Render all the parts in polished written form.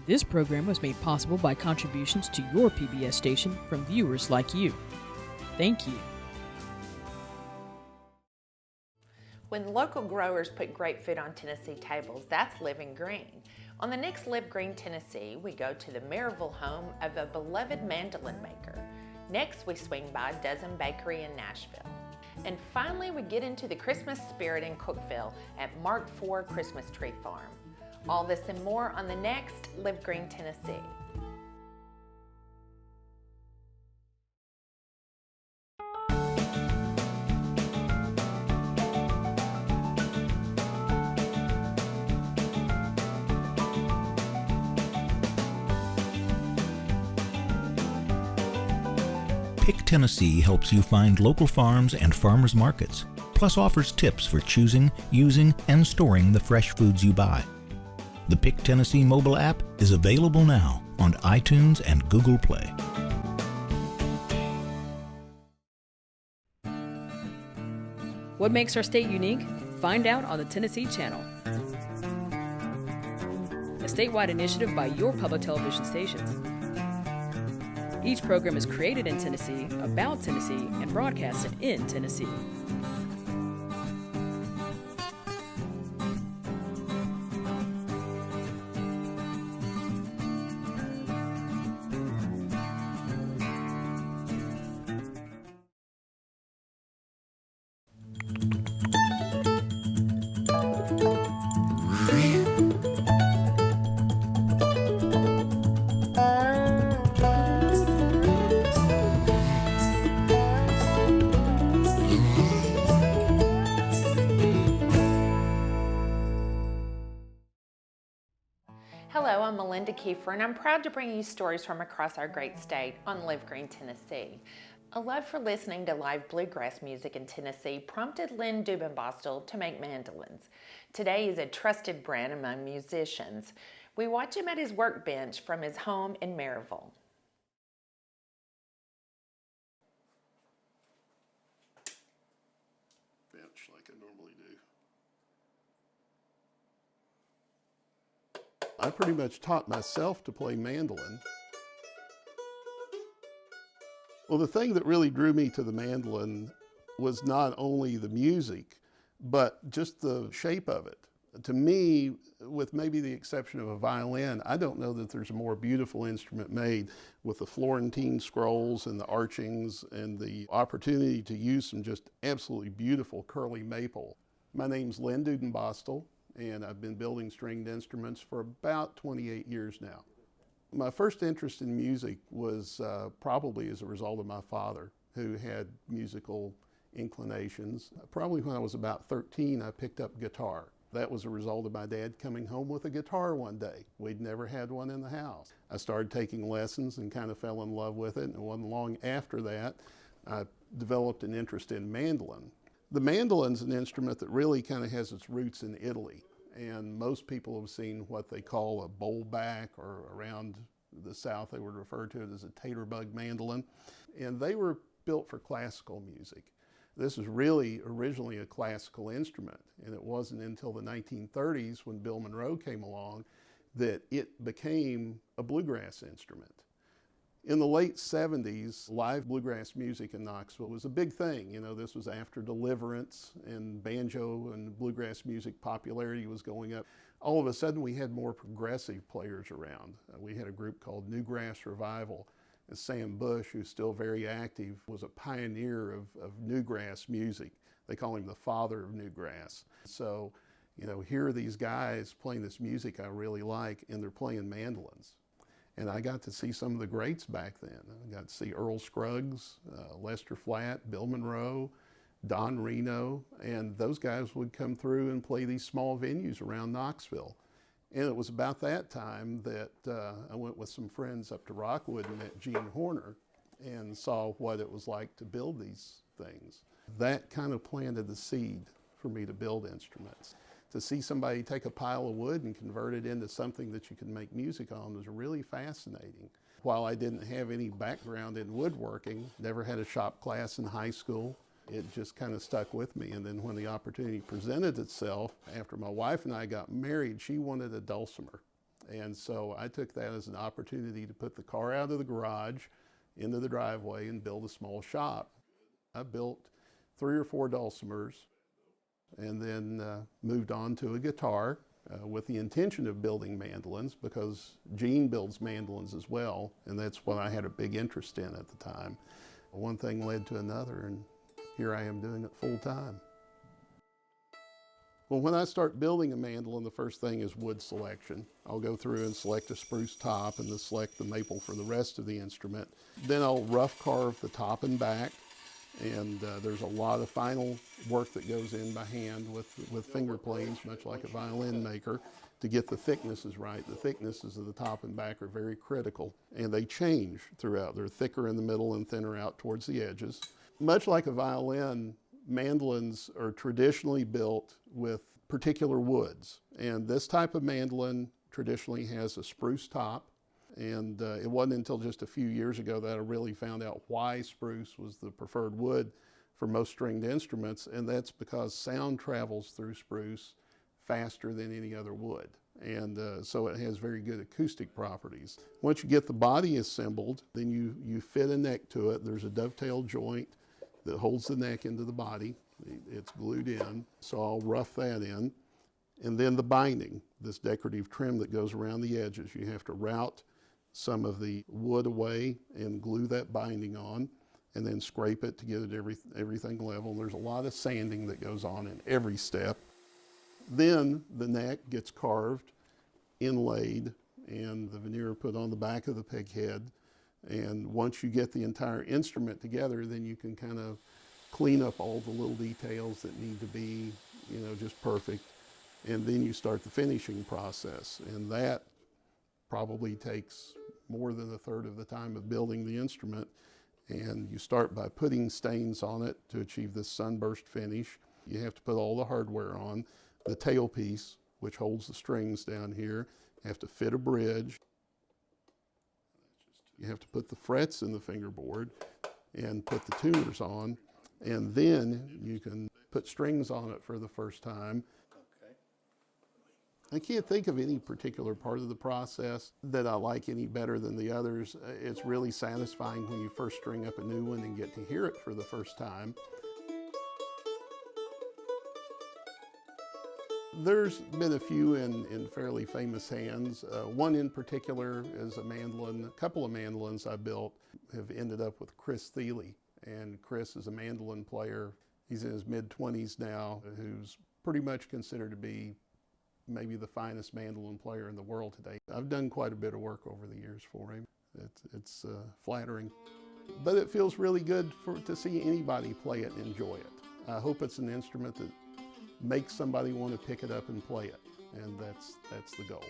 This program was made possible by contributions to your PBS station from viewers like you. Thank you. When local growers put great food on Tennessee tables, that's living green. On the next Live Green Tennessee, we go to the Maryville home of a beloved mandolin maker. Next, we swing by Dozen Bakery in Nashville. And finally, we get into the Christmas spirit in Cookeville at Mark IV Christmas Tree Farm. All this and more on the next Live Green Tennessee. Pick Tennessee helps you find local farms and farmers markets, plus offers tips for choosing, using, and storing the fresh foods you buy. The Pick Tennessee mobile app is available now on iTunes and Google Play. What makes our state unique? Find out on the Tennessee Channel, a statewide initiative by your public television stations. Each program is created in Tennessee, about Tennessee, and broadcasted in Tennessee. Hello, I'm Melinda Kiefer, and I'm proud to bring you stories from across our great state on Live Green Tennessee. A love for listening to live bluegrass music in Tennessee prompted Len Dubenbostel to make mandolins. Today he's a trusted brand among musicians. We watch him at his workbench from his home in Maryville. Bench like I normally do. I pretty much taught myself to play mandolin. Well, the thing that really drew me to the mandolin was not only the music, but just the shape of it. To me, with maybe the exception of a violin, I don't know that there's a more beautiful instrument made with the Florentine scrolls and the archings and the opportunity to use some just absolutely beautiful curly maple. My name's Len Dubenbostel, and I've been building stringed instruments for about 28 years now. My first interest in music was probably as a result of my father, who had musical inclinations. Probably when I was about 13, I picked up guitar. That was a result of my dad coming home with a guitar one day. We'd never had one in the house. I started taking lessons and kind of fell in love with it, and it wasn't long after that I developed an interest in mandolin. The mandolin's an instrument that really kind of has its roots in Italy, and most people have seen what they call a bowlback, or around the South they would refer to it as a taterbug mandolin, and they were built for classical music. This was really originally a classical instrument, and it wasn't until the 1930s when Bill Monroe came along that it became a bluegrass instrument. In the late 70s, live bluegrass music in Knoxville was a big thing. You know, this was after Deliverance, and banjo and bluegrass music popularity was going up. All of a sudden, we had more progressive players around. We had a group called Newgrass Revival. And Sam Bush, who's still very active, was a pioneer of newgrass music. They call him the father of newgrass. So, you know, here are these guys playing this music I really like, and they're playing mandolins. And I got to see some of the greats back then. I got to see Earl Scruggs, Lester Flatt, Bill Monroe, Don Reno, and those guys would come through and play these small venues around Knoxville. And it was about that time that I went with some friends up to Rockwood and met Gene Horner and saw what it was like to build these things. That kind of planted the seed for me to build instruments. To see somebody take a pile of wood and convert it into something that you can make music on was really fascinating. While I didn't have any background in woodworking, never had a shop class in high school, it just kind of stuck with me. And then when the opportunity presented itself, after my wife and I got married, she wanted a dulcimer. And so I took that as an opportunity to put the car out of the garage into the driveway and build a small shop. I built 3 or 4 dulcimers and then moved on to a guitar with the intention of building mandolins, because Gene builds mandolins as well, and that's what I had a big interest in at the time. One thing led to another, and here I am doing it full time. Well, when I start building a mandolin, the first thing is wood selection. I'll go through and select a spruce top and then select the maple for the rest of the instrument. Then I'll rough carve the top and back, and there's a lot of final work that goes in by hand with finger planes, much like a violin maker, to get the thicknesses right. The thicknesses of the top and back are very critical, and they change throughout. They're thicker in the middle and thinner out towards the edges. Much like a violin, mandolins are traditionally built with particular woods, and this type of mandolin traditionally has a spruce top, and it wasn't until just a few years ago that I really found out why spruce was the preferred wood for most stringed instruments, and that's because sound travels through spruce faster than any other wood, and so it has very good acoustic properties. Once you get the body assembled, then you fit a neck to it. There's a dovetail joint that holds the neck into the body. It's glued in, so I'll rough that in. And then the binding, this decorative trim that goes around the edges. You have to route some of the wood away and glue that binding on, and then scrape it to get it everything level. And there's a lot of sanding that goes on in every step. Then the neck gets carved, inlaid, and the veneer put on the back of the peg head. And once you get the entire instrument together, then you can kind of clean up all the little details that need to be, just perfect. And then you start the finishing process. And that probably takes more than a third of the time of building the instrument. And you start by putting stains on it to achieve this sunburst finish. You have to put all the hardware on. The tailpiece, which holds the strings down here, you have to fit a bridge. You have to put the frets in the fingerboard and put the tuners on, and then you can put strings on it for the first time. I can't think of any particular part of the process that I like any better than the others. It's really satisfying when you first string up a new one and get to hear it for the first time. There's been a few in fairly famous hands. One in particular is a mandolin. A couple of mandolins I built have ended up with Chris Thiele. And Chris is a mandolin player. He's in his mid-20s now, who's pretty much considered to be maybe the finest mandolin player in the world today. I've done quite a bit of work over the years for him. It's flattering. But it feels really good to see anybody play it and enjoy it. I hope it's an instrument that makes somebody want to pick it up and play it, and that's the goal.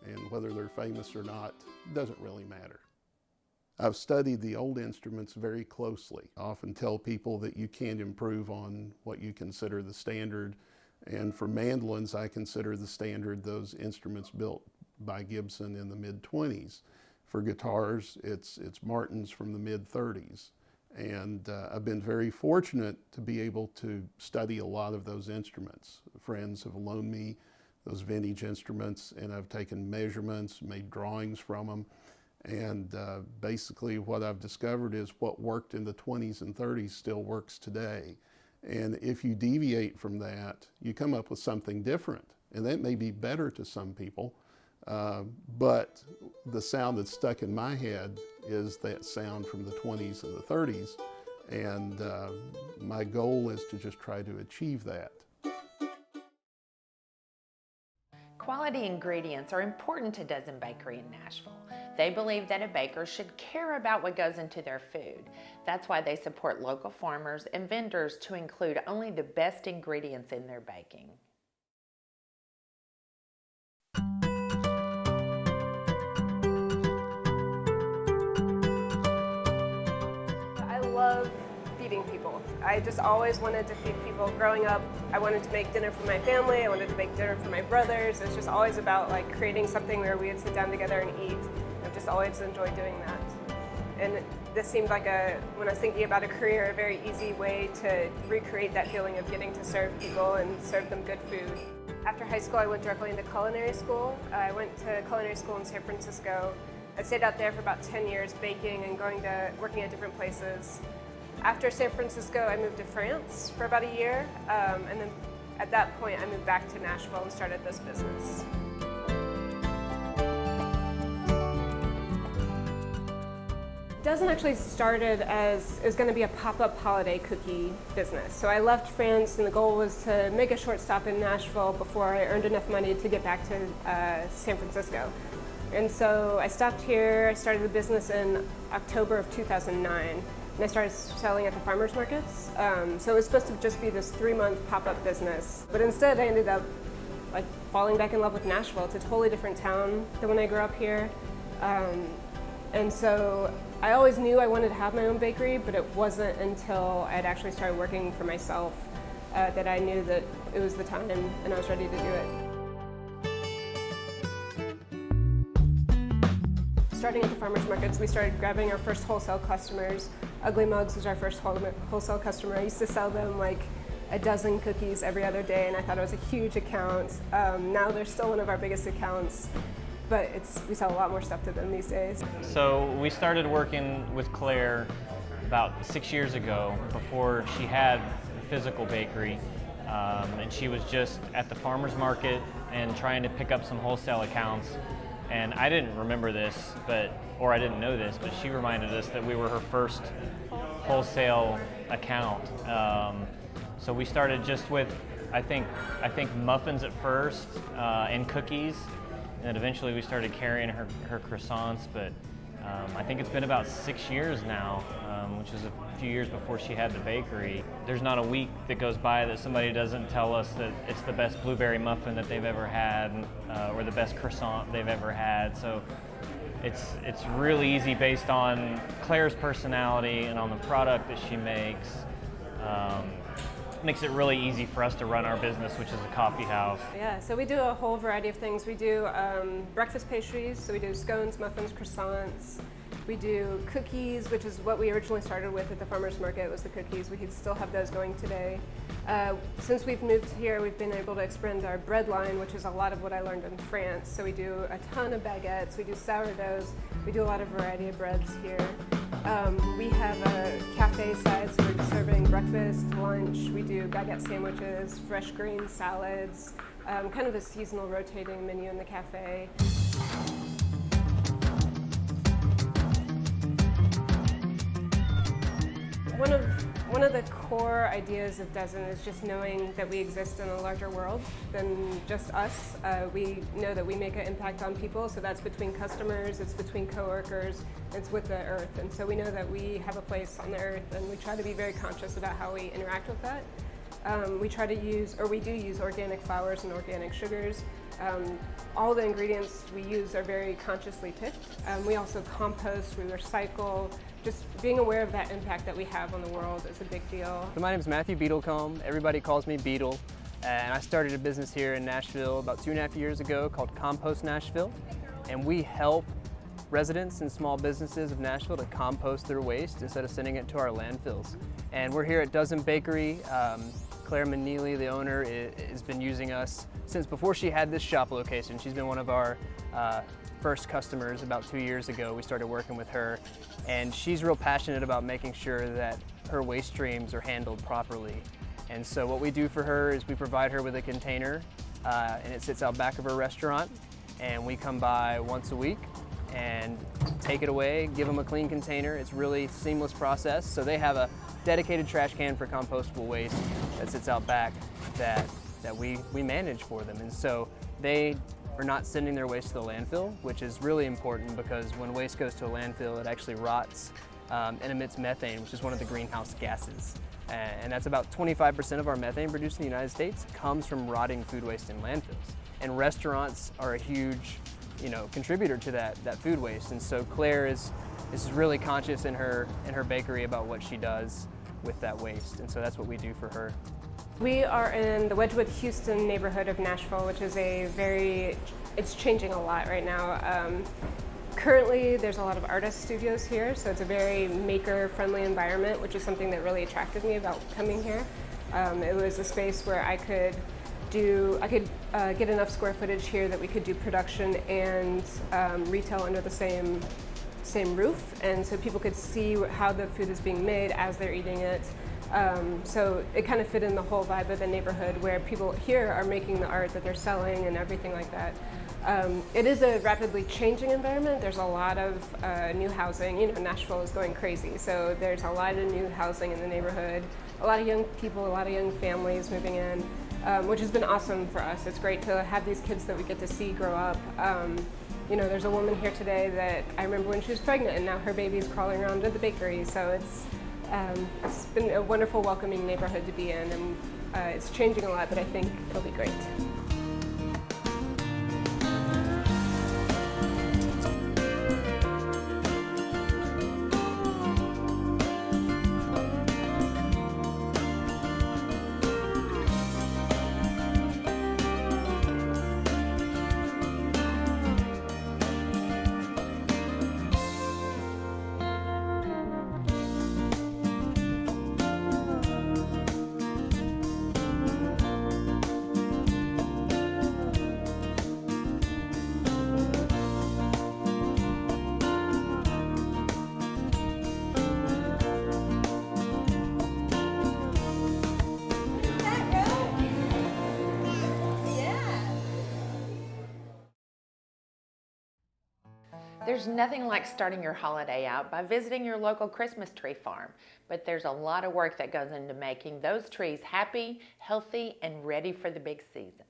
And whether they're famous or not doesn't really matter. I've studied the old instruments very closely. I often tell people that you can't improve on what you consider the standard, and for mandolins I consider the standard those instruments built by Gibson in the mid-20s. For guitars, it's Martins from the mid-30s. And I've been very fortunate to be able to study a lot of those instruments. Friends have loaned me those vintage instruments, and I've taken measurements, made drawings from them. And basically what I've discovered is what worked in the 20s and 30s still works today. And if you deviate from that, you come up with something different. And that may be better to some people, but the sound that's stuck in my head is that sound from the 20s and the 30s. And my goal is to just try to achieve that. Quality ingredients are important to Dozen Bakery in Nashville. They believe that a baker should care about what goes into their food. That's why they support local farmers and vendors to include only the best ingredients in their baking. I love feeding people. I just always wanted to feed people. Growing up, I wanted to make dinner for my family. I wanted to make dinner for my brothers. It's just always about creating something where we would sit down together and eat. I've just always enjoyed doing that. And this seemed like when I was thinking about a career, a very easy way to recreate that feeling of getting to serve people and serve them good food. After high school, I went directly into culinary school. I went to culinary school in San Francisco. I stayed out there for about 10 years baking and working at different places. After San Francisco, I moved to France for about a year, and then at that point, I moved back to Nashville and started this business. Dozen actually started as it was going to be a pop-up holiday cookie business. So I left France, and the goal was to make a short stop in Nashville before I earned enough money to get back to San Francisco. And so I stopped here. I started the business in October of 2009, and I started selling at the farmers markets. So it was supposed to just be this 3-month pop-up business, but instead I ended up like falling back in love with Nashville. It's a totally different town than when I grew up here, and so I always knew I wanted to have my own bakery, but it wasn't until I'd actually started working for myself that I knew that it was the time and I was ready to do it. Starting at the farmers markets, we started grabbing our first wholesale customers. Ugly Mugs was our first wholesale customer. I used to sell them like a dozen cookies every other day, and I thought it was a huge account. Now they're still one of our biggest accounts, but we sell a lot more stuff to them these days. So we started working with Claire about 6 years ago, before she had a physical bakery, and she was just at the farmer's market and trying to pick up some wholesale accounts. And I didn't remember this, or I didn't know this, but she reminded us that we were her first wholesale account. So we started just with, I think muffins at first, and cookies. And then eventually we started carrying her croissants, but I think it's been about 6 years now, which is a few years before she had the bakery. There's not a week that goes by that somebody doesn't tell us that it's the best blueberry muffin that they've ever had, or the best croissant they've ever had. So it's really easy based on Claire's personality and on the product that she makes. Makes it really easy for us to run our business, which is a coffee house. Yeah, so we do a whole variety of things. We do breakfast pastries, so we do scones, muffins, croissants. We do cookies, which is what we originally started with at the farmers market, was the cookies. We could still have those going today. Since we've moved here, we've been able to expand our bread line, which is a lot of what I learned in France. So we do a ton of baguettes, we do sourdoughs, we do a lot of variety of breads here. We have a cafe side, so we're serving breakfast, lunch. We do baguette sandwiches, fresh green salads, kind of a seasonal rotating menu in the cafe. One of the core ideas of Dozen is just knowing that we exist in a larger world than just us. We know that we make an impact on people, so that's between customers, it's between coworkers, it's with the earth. And so we know that we have a place on the earth, and we try to be very conscious about how we interact with that. We do use organic flours and organic sugars. All the ingredients we use are very consciously picked. We also compost, we recycle. Just being aware of that impact that we have on the world is a big deal. So my name is Matthew Beetlecombe. Everybody calls me Beetle. And I started a business here in Nashville about 2.5 years ago called Compost Nashville. And we help residents and small businesses of Nashville to compost their waste instead of sending it to our landfills. And we're here at Dozen Bakery. Claire Manili, the owner, has been using us since before she had this shop location. She's been one of our first customers about 2 years ago. We started working with her, and she's real passionate about making sure that her waste streams are handled properly. And so what we do for her is we provide her with a container, and it sits out back of her restaurant, and we come by once a week and take it away, give them a clean container. It's really seamless process. So they have a dedicated trash can for compostable waste that sits out back that we manage for them. And so they are not sending their waste to the landfill, which is really important because when waste goes to a landfill, it actually rots and emits methane, which is one of the greenhouse gases. And that's about 25% of our methane produced in the United States comes from rotting food waste in landfills. And restaurants are a huge contributor to that food waste. And so Claire is really conscious in her bakery about what she does with that waste. And so that's what we do for her. We are in the Wedgwood-Houston neighborhood of Nashville, which is it's changing a lot right now. Currently, there's a lot of artist studios here, so it's a very maker-friendly environment, which is something that really attracted me about coming here. It was a space where I could get enough square footage here that we could do production and retail under the same roof, and so people could see how the food is being made as they're eating it. So it kind of fit in the whole vibe of the neighborhood, where people here are making the art that they're selling and everything like that. It is a rapidly changing environment. There's a lot of new housing. You know, Nashville is going crazy, so there's a lot of new housing in the neighborhood. A lot of young people, a lot of young families moving in, which has been awesome for us. It's great to have these kids that we get to see grow up. You know, there's a woman here today that I remember when she was pregnant, and now her baby's crawling around at the bakery. So it's been a wonderful, welcoming neighborhood to be in, and it's changing a lot, but I think it'll be great. There's nothing like starting your holiday out by visiting your local Christmas tree farm, but there's a lot of work that goes into making those trees happy, healthy, and ready for the big season.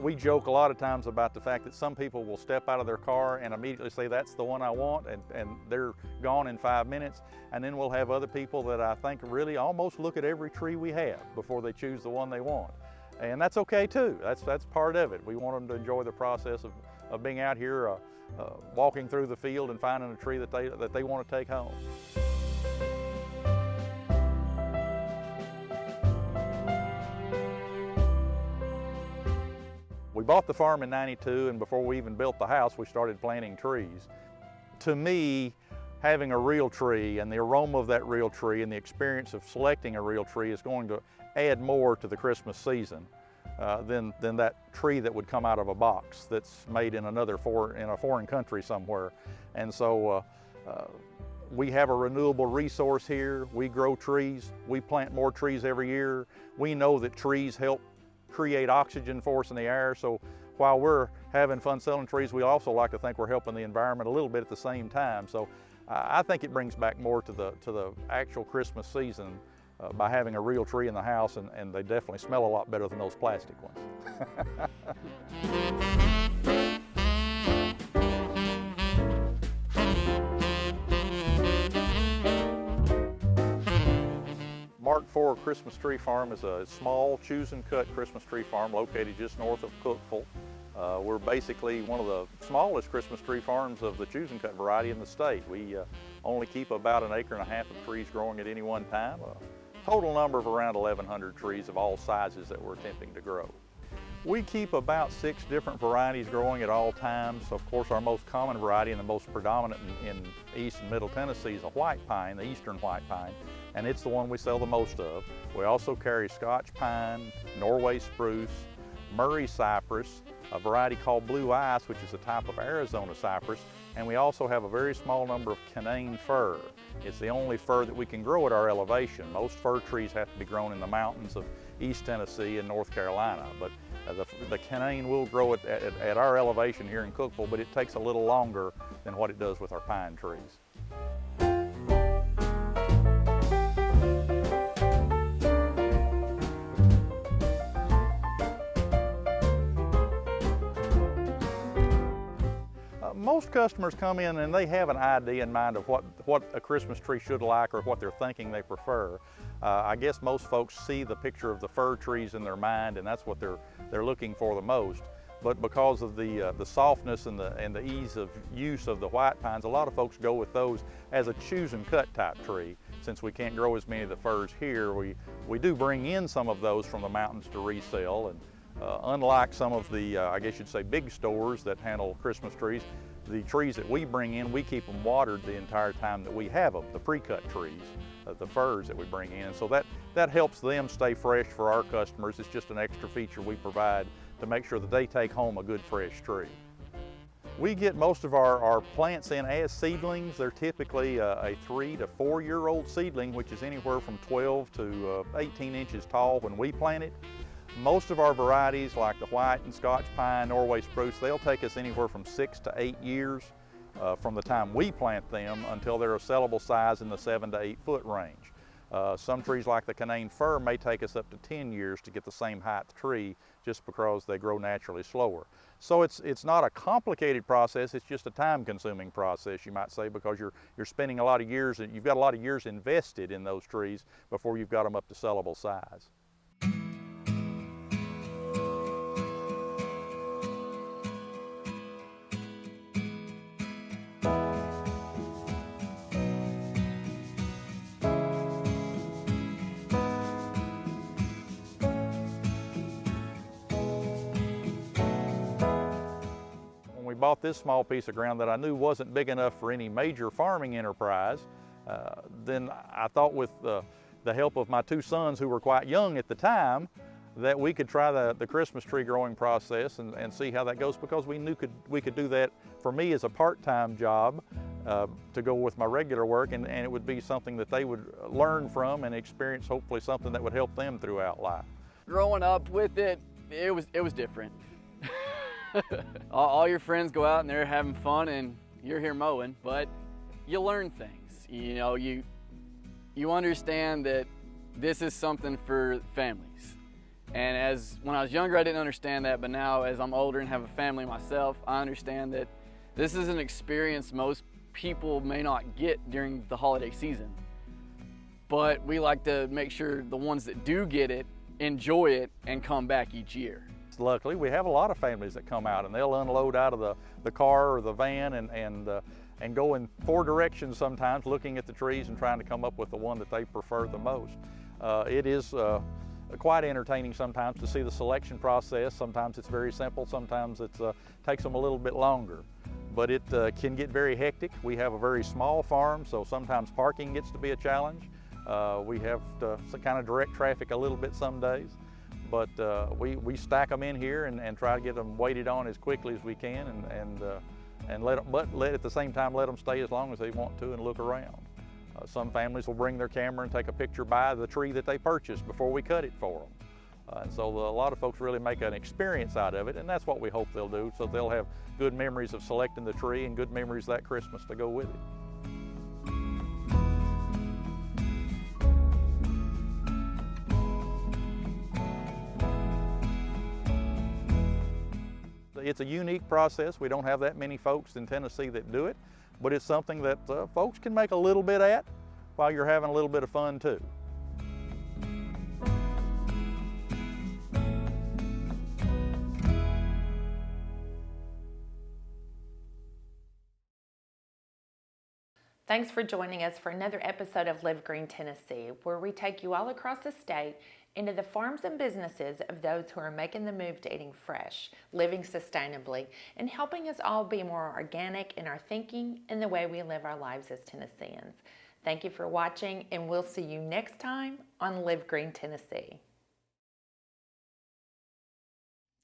We joke a lot of times about the fact that some people will step out of their car and immediately say, that's the one I want, and they're gone in 5 minutes. And then we'll have other people that I think really almost look at every tree we have before they choose the one they want. And that's okay too, that's part of it. We want them to enjoy the process of being out here, walking through the field and finding a tree that they want to take home. We bought the farm in '92, and before we even built the house, we started planting trees. To me, having a real tree and the aroma of that real tree and the experience of selecting a real tree is going to add more to the Christmas season than that tree that would come out of a box that's made in a foreign country somewhere. And so we have a renewable resource here. We grow trees. We plant more trees every year. We know that trees help create oxygen for us in the air, so while we're having fun selling trees, we also like to think we're helping the environment a little bit at the same time. So I think it brings back more to the actual Christmas season by having a real tree in the house, and they definitely smell a lot better than those plastic ones. Mark IV Christmas Tree Farm is a small choose and cut Christmas tree farm located just north of Cookeville. We're basically one of the smallest Christmas tree farms of the choose and cut variety in the state. We only keep about 1.5 acres of trees growing at any one time. A total number of around 1,100 trees of all sizes that we're attempting to grow. We keep about 6 different varieties growing at all times. Of course, our most common variety and the most predominant in East and Middle Tennessee is a white pine, the eastern white pine, and it's the one we sell the most of. We also carry Scotch pine, Norway spruce, Murray cypress, a variety called blue ice, which is a type of Arizona cypress, and we also have a very small number of canane fir. It's the only fir that we can grow at our elevation. Most fir trees have to be grown in the mountains of East Tennessee and North Carolina, but the canane will grow at our elevation here in Cookeville, but it takes a little longer than what it does with our pine trees. Most customers come in and they have an idea in mind of what a Christmas tree should like or what they're thinking they prefer. I guess most folks see the picture of the fir trees in their mind, and that's what they're looking for the most. But because of the softness and the ease of use of the white pines, a lot of folks go with those as a choose and cut type tree. since we can't grow as many of the firs here, we do bring in some of those from the mountains to resell. And unlike some of the, I guess you'd say, big stores that handle Christmas trees, the trees that we bring in, we keep them watered the entire time that we have them, the pre-cut trees, the firs that we bring in. And so that helps them stay fresh for our customers. It's just an extra feature we provide to make sure that they take home a good fresh tree. We get most of our plants in as seedlings. They're typically a 3 to 4 year old seedling, which is anywhere from 12 to 18 inches tall when we plant it. Most of our varieties, like the white and Scotch pine, Norway spruce, they'll take us anywhere from 6 to 8 years from the time we plant them until they're a sellable size in the 7 to 8 foot range. Some trees like the Canaan fir may take us up to 10 years to get the same height tree, just because they grow naturally slower. So it's not a complicated process, it's just a time-consuming process, you might say, because you're spending a lot of years, and you've got a lot of years invested in those trees before you've got them up to sellable size. Bought this small piece of ground that I knew wasn't big enough for any major farming enterprise, then I thought with the help of my 2 sons, who were quite young at the time, that we could try the Christmas tree growing process and see how that goes, because we knew we could do that for me as a part-time job to go with my regular work, and it would be something that they would learn from and experience, hopefully something that would help them throughout life. Growing up with it was different. All your friends go out and they're having fun and you're here mowing, but you learn things. You know, you understand that this is something for families. And when I was younger, I didn't understand that, but now as I'm older and have a family myself, I understand that this is an experience most people may not get during the holiday season. But we like to make sure the ones that do get it enjoy it and come back each year. Luckily, we have a lot of families that come out and they'll unload out of the car or the van and go in 4 directions sometimes, looking at the trees and trying to come up with the one that they prefer the most. It is quite entertaining sometimes to see the selection process. Sometimes it's very simple, sometimes it takes them a little bit longer. But it can get very hectic. We have a very small farm, so sometimes parking gets to be a challenge. We have to kind of direct traffic a little bit some days. But we stack them in here and try to get them weighted on as quickly as we can, and at the same time let them stay as long as they want to and look around. Some families will bring their camera and take a picture by the tree that they purchased before we cut it for them. And so a lot of folks really make an experience out of it, and that's what we hope they'll do, so they'll have good memories of selecting the tree and good memories that Christmas to go with it. It's a unique process. We don't have that many folks in Tennessee that do it, but it's something that folks can make a little bit at while you're having a little bit of fun too. Thanks for joining us for another episode of Live Green Tennessee, where we take you all across the state into the farms and businesses of those who are making the move to eating fresh, living sustainably, and helping us all be more organic in our thinking and the way we live our lives as Tennesseans. Thank you for watching, and we'll see you next time on Live Green Tennessee.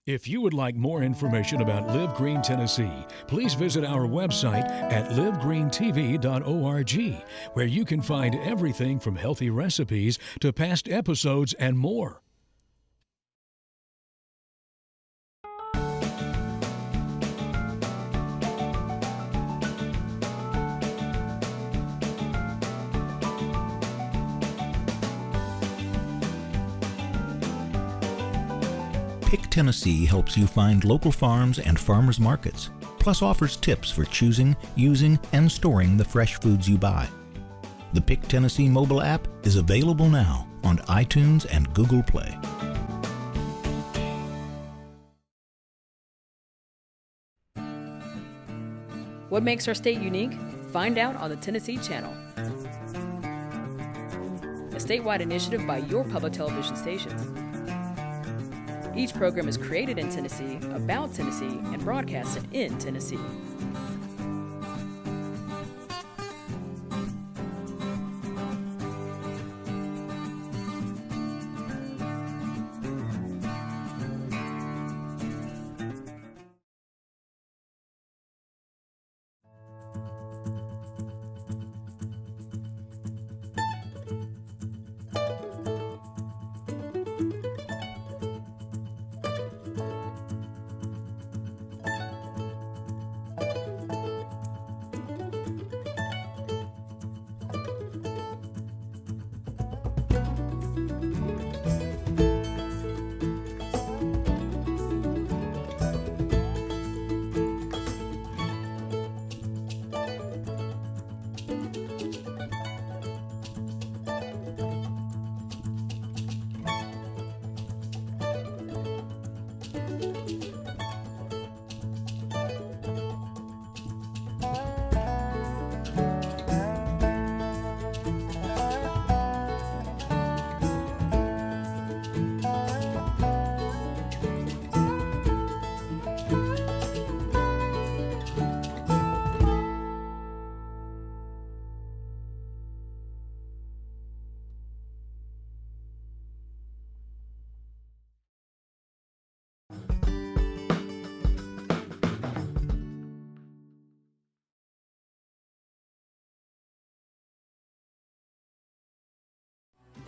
If you would like more information about Live Green Tennessee, please visit our website at livegreentv.org, where you can find everything from healthy recipes to past episodes and more. Pick Tennessee helps you find local farms and farmers markets, plus offers tips for choosing, using, and storing the fresh foods you buy. The Pick Tennessee mobile app is available now on iTunes and Google Play. What makes our state unique? Find out on the Tennessee Channel. statewide initiative by your public television stations. Each program is created in Tennessee, about Tennessee, and broadcasted in Tennessee.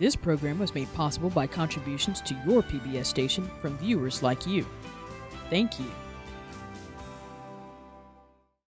This program was made possible by contributions to your PBS station from viewers like you. Thank you.